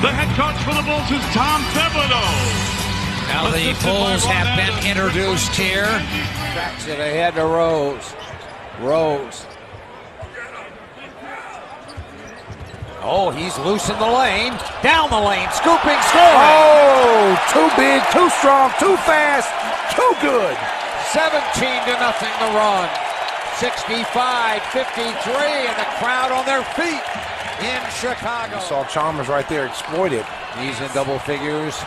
The head coach for the Bulls is Tom Thibodeau. Now the Bulls have been introduced here. Tracks it ahead to Rose. Rose. Oh, he's loose in the lane. Down the lane. Scooping, scoring. Oh, too big, too strong, too fast, too good. 17-0 the run. 65-53, and the crowd on their feet in Chicago. You saw Chalmers right there exploit it. He's in double figures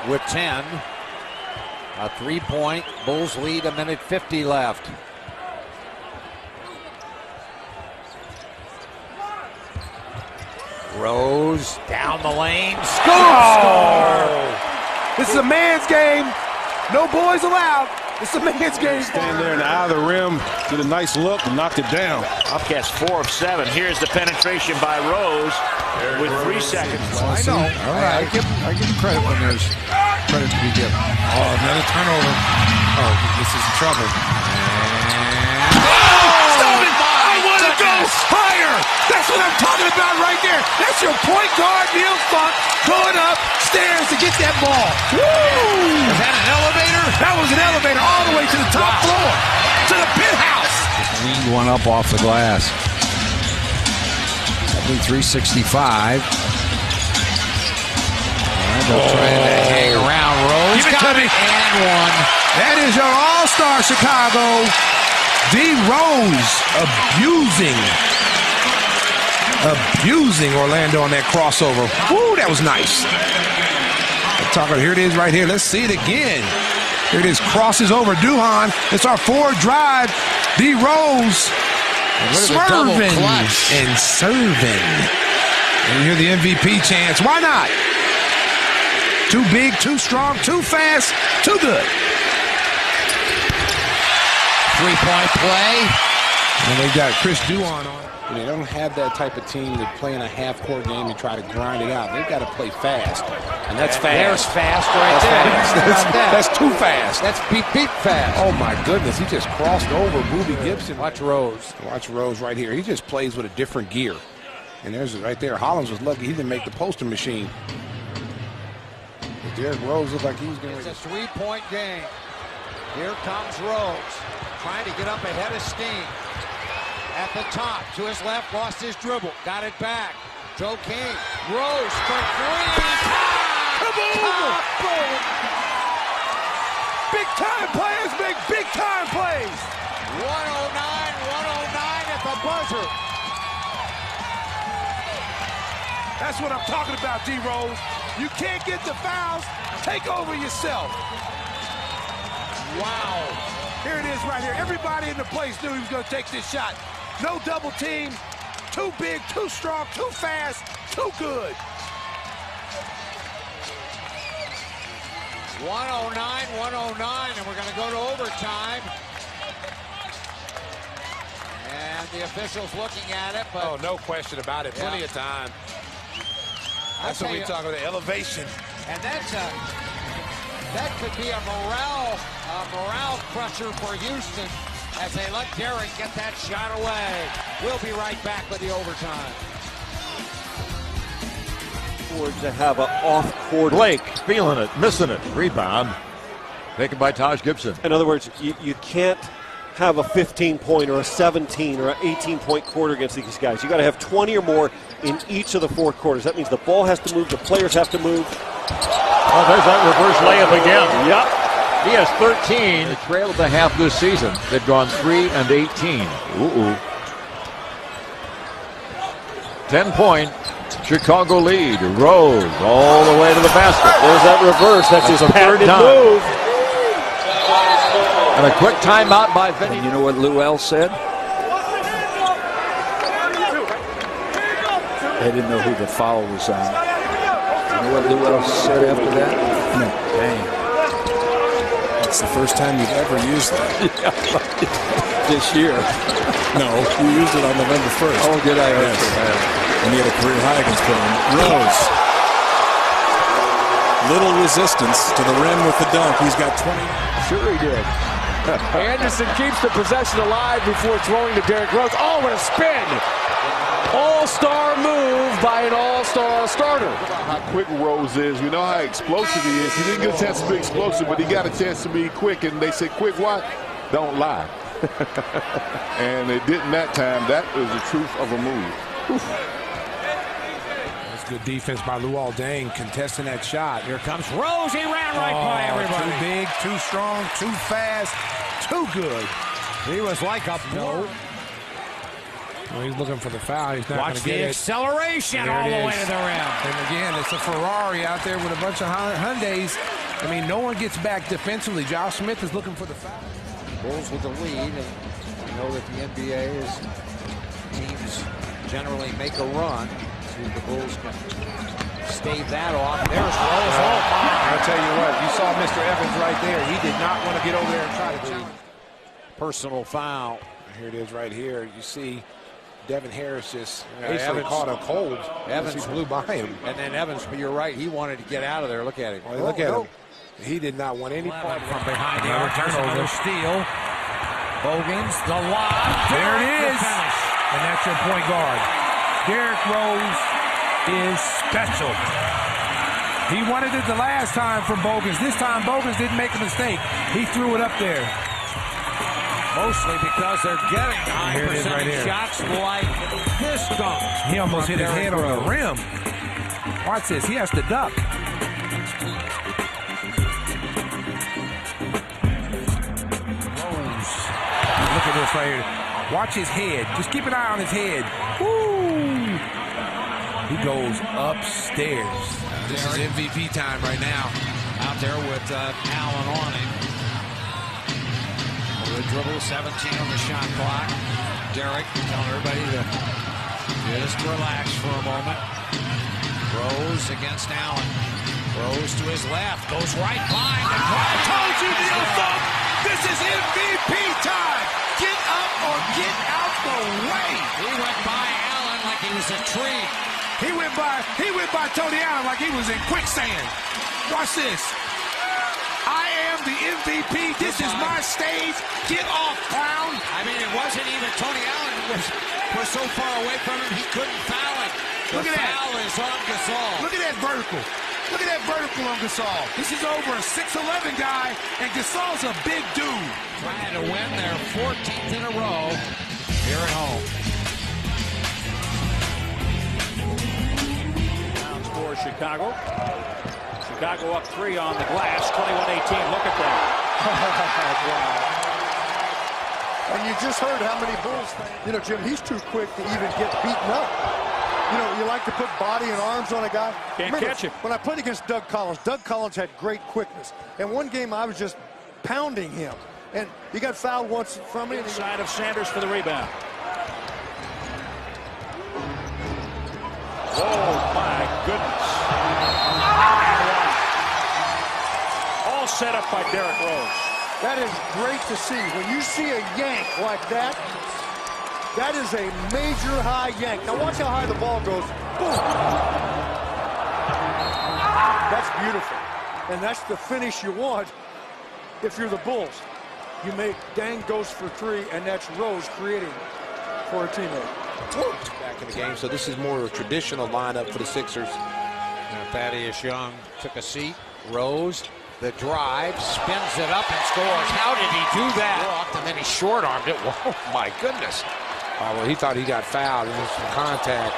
with 10. A 3-point. Bulls lead, 1:50 left. Rose down the lane. Score! This is a man's game. No boys allowed. It's a man's game. Stand there in the eye of the rim, get a nice look, and knocked it down. Upcast 4 of 7. Here's the penetration by Rose with 3 seconds left. I know. All right. I give him credit when there's credit to be given. Oh, another turnover. Oh, this is in trouble. I want to go higher. That's what I'm talking about right there. That's your point guard, Neil Funk, going upstairs to get that ball. Woo! Is that an elevator? That was an elevator all the way to the top floor, to the penthouse. Leaned one up off the glass. I think 365. And they'll try to hang around. Rose Give it to me. and one. That is your all-star, Chicago. D-Rose abusing Orlando on that crossover. Woo, that was nice. Here it is right here. Let's see it again. Here it is. Crosses over Duhan. It's our forward drive. D-Rose swerving and serving. And you hear the MVP chants. Why not? Too big, too strong, too fast, too good. 3-point play. And they got Chris Duhan on. They don't have that type of team that play in a half-court game and try to grind it out. They've got to play fast, and that's fast. There's fast right there. That's too fast. That's beat fast. Oh, my goodness. He just crossed over Boobie Gibson. Watch Rose. Watch Rose right here. He just plays with a different gear. And there's it right there. Hollins was lucky he didn't make the poster machine. But Derrick Rose looked like he was going to... It's a 3-point game. Here comes Rose, trying to get up ahead of Steen. At the top, to his left, lost his dribble, got it back. Joe King, Rose for 3. Kaboom! Kaboom! Big time players make big time plays. 109 at the buzzer. That's what I'm talking about, D-Rose. You can't get the fouls. Take over yourself. Wow. Here it is right here. Everybody in the place knew he was going to take this shot. No double team. Too big, too strong, too fast, too good. 109, and we're going to go to overtime. And the official's looking at it, but... Oh, no question about it. Plenty of time. That's what we talk about, the elevation. And that could be a morale crusher for Houston as they let Derrick get that shot away. We'll be right back with the overtime. To have an off-court. Blake feeling it, missing it. Rebound taken by Taj Gibson. In other words, you can't have a 15-point or a 17 or an 18-point quarter against these guys. You got to have 20 or more in each of the 4 quarters. That means the ball has to move, the players have to move. Oh, there's that reverse layup again. Yep. He has 13. They trail at the half this season. They've gone 3 and 18. 10-point Chicago lead. Rose all the way to the basket. There's that reverse. That's his patented move. And a quick timeout by Vinny. You know what Lou said? They didn't know who the foul was on. You know what Lou said after that? No. Dang. It's the first time you've ever used that. This year. No, you used it on November 1st. Oh, did I? Yes. And he had a career high against Portland. Rose. Little resistance to the rim with the dunk. He's got 20. Sure he did. Anderson keeps the possession alive before throwing to Derrick Rose. Oh, what a spin! All-star move by an all all-star starter. How quick Rose is. We know how explosive he is. He didn't get a chance to be explosive, but he got a chance to be quick. And they said, quick what? Don't lie. And it didn't that time. That was the truth of a move. Oof. That's good defense by Luol Deng contesting that shot. Here comes Rose. He ran right by everybody. Too big, too strong, too fast, too good. He was like a no. Well, he's looking for the foul. He's not going to get it. Watch the acceleration all the way to the rim. And again, it's a Ferrari out there with a bunch of Hyundais. I mean, no one gets back defensively. Josh Smith is looking for the foul. Bulls with the lead, and you know that the NBA is teams generally make a run. See if the Bulls can stave that off. There's Rose. Oh, my. I'll tell you what, you saw Mr. Evans right there. He did not want to get over there and try to challenge. Personal foul. Here it is right here. You see Devin Harris just basically caught a cold. Evans blew by him. And then Evans, but you're right, he wanted to get out of there. Look at him. Oh, look at him. He did not want any part from behind the arc. Another steal. Bogans, the lob. There it is. And that's your point guard. Derrick Rose is special. He wanted it the last time from Bogans. This time Bogans didn't make a mistake. He threw it up there. Mostly because they're getting high percentage shots like this dunk. He almost hit his head on the rim. Watch this. He has to duck. Rose. Look at this right here. Watch his head. Just keep an eye on his head. Woo! He goes upstairs. This is MVP time right now. Out there with Allen on him. The dribble, 17 on the shot clock. Derrick telling everybody to just relax for a moment. Rose against Allen. Rose to his left, goes right by the drive. Told you, Neil Funk, this is MVP time. Get up or get out the way. He went by Allen like he was a tree. He went by Tony Allen like he was in quicksand. Watch this. I am the MVP. This is my stage. Get off, clown. I mean, it wasn't even Tony Allen was so far away from him he couldn't foul it. Look at that. The foul is on Gasol. Look at that vertical. Look at that vertical on Gasol. This is over a 6'11" guy, and Gasol's a big dude. Trying to win their 14th in a row here at home. Rounds for Chicago. Chicago up 3 on the glass, 21-18. Look at that. And you just heard how many Bulls fans. You know, Jim, he's too quick to even get beaten up. You know, you like to put body and arms on a guy. Can't catch him. When I played against Doug Collins had great quickness. And one game I was just pounding him. And he got fouled once from me. Inside of Sanders for the rebound. Oh, my goodness. All set up by Derrick Rose. That is great to see. When you see a yank like that, that is a major high yank. Now watch how high the ball goes. Boom. That's beautiful. And that's the finish you want if you're the Bulls. You make Deng goes for 3, and that's Rose creating for a teammate. Woo. Back in the game, so this is more of a traditional lineup for the Sixers. Thaddeus Young took a seat. Rose, the drive, spins it up and scores. How did he do that? Walked, and then he short-armed it. Oh, my goodness. Oh, well, he thought he got fouled. There was some contact.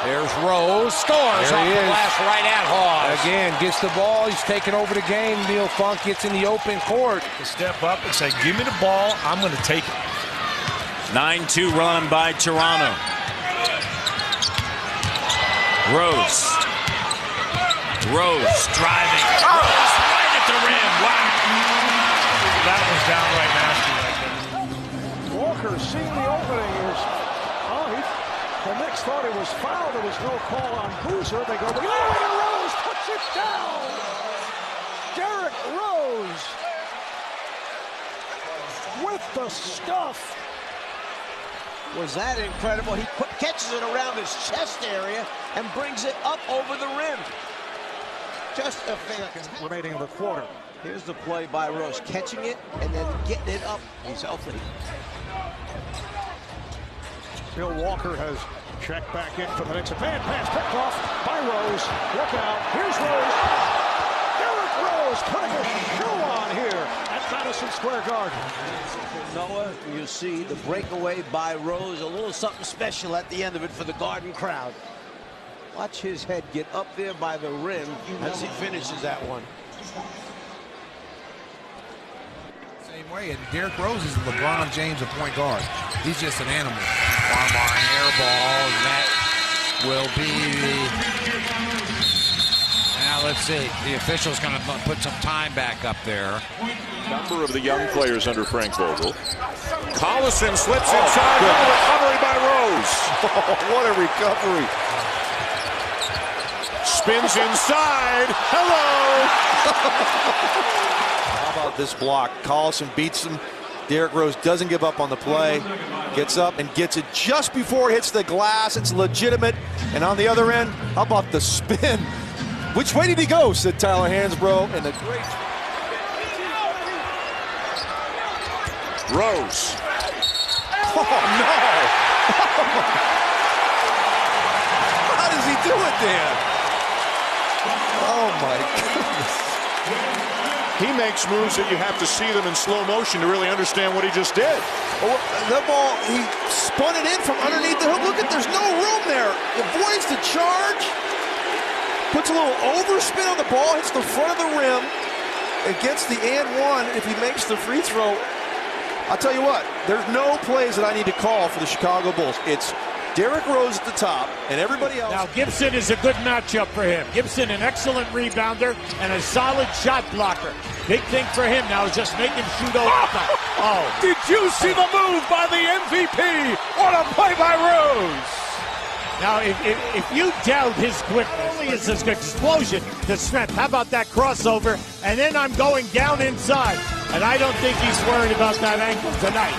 There's Rose. Scores off the glass right at Hawes. Again, gets the ball. He's taking over the game. Neil Funk gets in the open court. Step up and say, give me the ball. I'm going to take it. 9-2 run by Toronto. Rose driving. Rose right at the rim. Wow. That was downright nasty right there. Walker seeing the opening. The Knicks thought it was foul. There was no call on Boozer. They go the other way to Rose. Puts it down. Derrick Rose with the stuff. Was that incredible? He catches it around his chest area and brings it up over the rim. Just a fantastic. Remaining in the quarter. Here's the play by Rose, catching it and then getting it up. He's healthy. Bill Walker has checked back in for the Knicks. A bad pass picked off by Rose. Look out. Here's Rose. Derrick Rose putting a show on here at Madison Square Garden. Noah, you see the breakaway by Rose, a little something special at the end of it for the Garden crowd. Watch his head get up there by the rim as he finishes that one. Same way, and Derrick Rose is LeBron James, a point guard. He's just an animal. Armbar air ball, and that will be now let's see. The official's going to put some time back up there. Number of the young players under Frank Vogel. Collison slips inside. What a recovery by Rose. What a recovery. Spins inside. Hello. How about this block? Collison beats him. Derrick Rose doesn't give up on the play. Gets up and gets it just before it hits the glass. It's legitimate. And on the other end, how about the spin? Which way did he go? Said Tyler Hansbrough. And the great Rose. Oh, no. How does he do it then? Oh, my goodness. He makes moves that you have to see them in slow motion to really understand what he just did. Oh, the ball, he spun it in from underneath the hoop. Look at, there's no room there. Avoids the charge. Puts a little overspin on the ball, hits the front of the rim. It gets the and one. If he makes the free throw, I'll tell you what, there's no plays that I need to call for the Chicago Bulls. It's Derrick Rose at the top and everybody else. Now Gibson is a good matchup for him. Gibson, an excellent rebounder and a solid shot blocker. Big thing for him now is just make him shoot over. Oh. Did you see the move by the MVP? What a play by Rose. Now, if you doubt his quickness, only is his explosion, the strength. How about that crossover? And then I'm going down inside. And I don't think he's worried about that ankle tonight.